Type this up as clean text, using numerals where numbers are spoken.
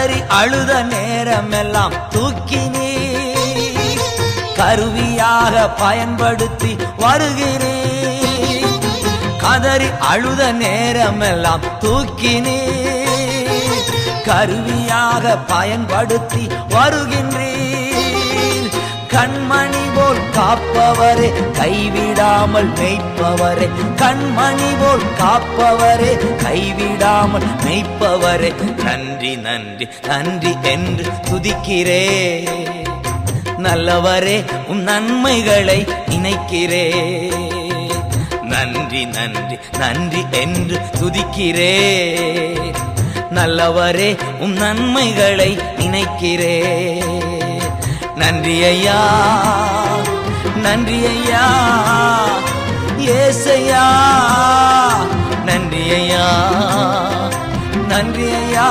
கதறி அழுத நேரமெல்லாம் தூக்கினே கருவியாக பயன்படுத்தி வருகிறேன். கதறி அழுத நேரமெல்லாம் தூக்கினே கருவியாக பயன்படுத்தி வருகின்றேன். கண்மணி போல் காப்பவரே, கைவிடாமல் மேய்ப்பவரே, கண்மணி போல் காப்பவரே, கைவிடாமல் மேய்ப்பவரே, நன்றி நன்றி நன்றி என்று துதிக்கிறே. நல்லவரே, உன் நன்மைகளை நினைக்கிறே. நன்றி நன்றி நன்றி என்று துதிக்கிறே. நல்லவரே, உன் நன்மைகளை நினைக்கிறே. நன்றி ஐயா, நன்றி ஐயா, ஏசையா, நன்றி ஐயா, நன்றி ஐயா.